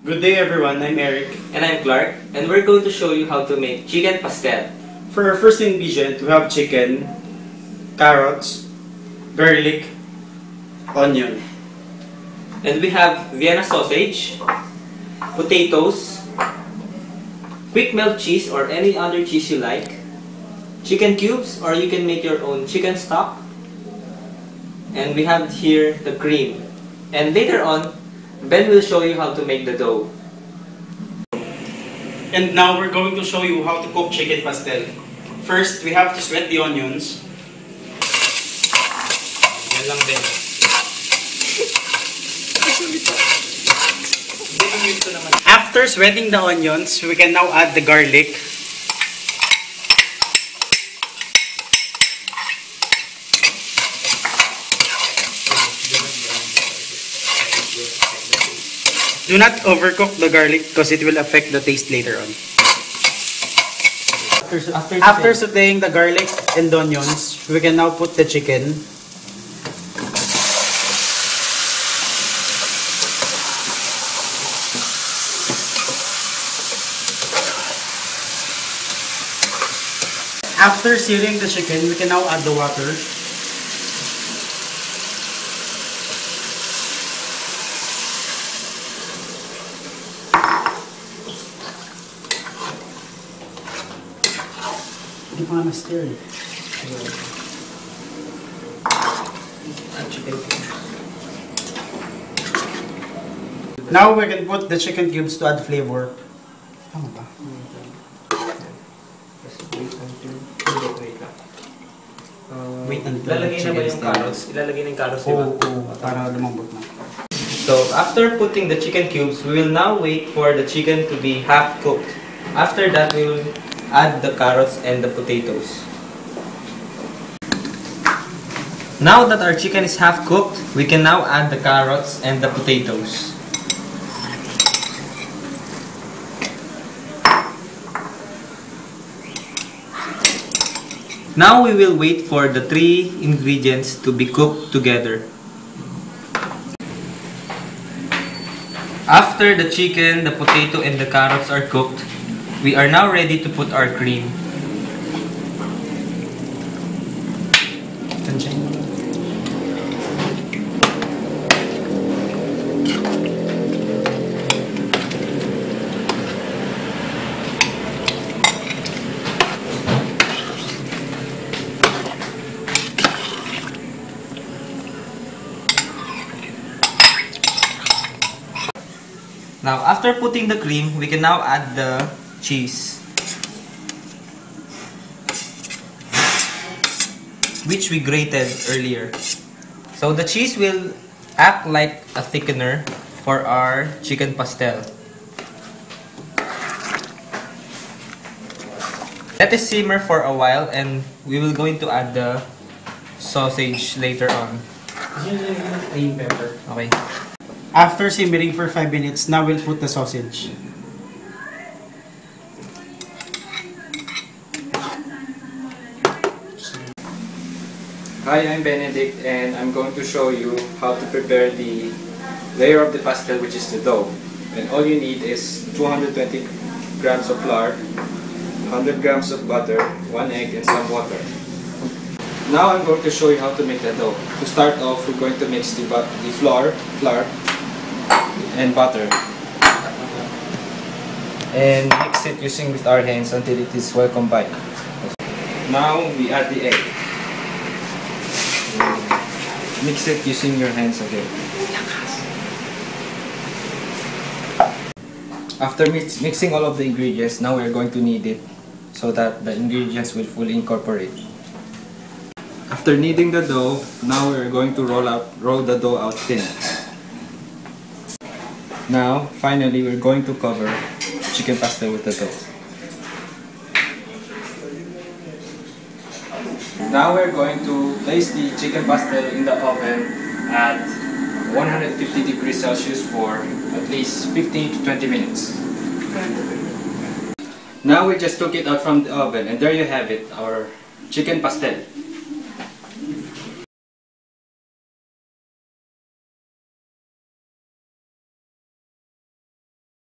Good day everyone, I'm Eric. And I'm Clark, and we're going to show you how to make chicken pastel. For our first ingredient, we have chicken, carrots, garlic, onion. And we have Vienna sausage, potatoes, quick melt cheese or any other cheese you like, chicken cubes or you can make your own chicken stock, and we have here the cream. And later on, Ben will show you how to make the dough. And now we're going to show you how to cook chicken pastel. First, we have to sweat the onions. Yan lang Ben. After sweating the onions, we can now add the garlic. Do not overcook the garlic because it will affect the taste later on. After sauteing the garlic and the onions, we can now put the chicken. After searing the chicken, we can now add the water. Hindi pa nga na-stir eh. Now we can put the chicken cubes to add flavor. Tama ba? Wait until Ilalagay na ba yung carrots? Ilalagay na yung carrots, diba? Oo, para lumambot na. So, after putting the chicken cubes, we will now wait for the chicken to be half cooked. After that, we will add the carrots and the potatoes. Now that our chicken is half cooked, we can now add the carrots and the potatoes. Now we will wait for the three ingredients to be cooked together. After the chicken, the potato, and the carrots are cooked, we are now ready to put our cream. Now, after putting the cream, we can now add the cheese, which we grated earlier. So the cheese will act like a thickener for our chicken pastel. Let it simmer for a while and we will going to add the sausage later on. Plain pepper. Okay. After simmering for 5 minutes, now we'll put the sausage. Hi, I'm Benedict and I'm going to show you how to prepare the layer of the pastel, which is the dough. And all you need is 220 grams of flour, 100 grams of butter, 1 egg and some water. Now I'm going to show you how to make the dough. To start off, we're going to mix the flour and butter and mix it using with our hands until it is well combined. Now we add the egg. Mix it using your hands again. After mixing all of the ingredients, now we are going to knead it so that the ingredients will fully incorporate. After kneading the dough, now we are going to roll the dough out thin. Now, finally, we're going to cover chicken pastel with the dough. Now we're going to place the chicken pastel in the oven at 150 degrees Celsius for at least 15 to 20 minutes. Now we just took it out from the oven and there you have it, our chicken pastel.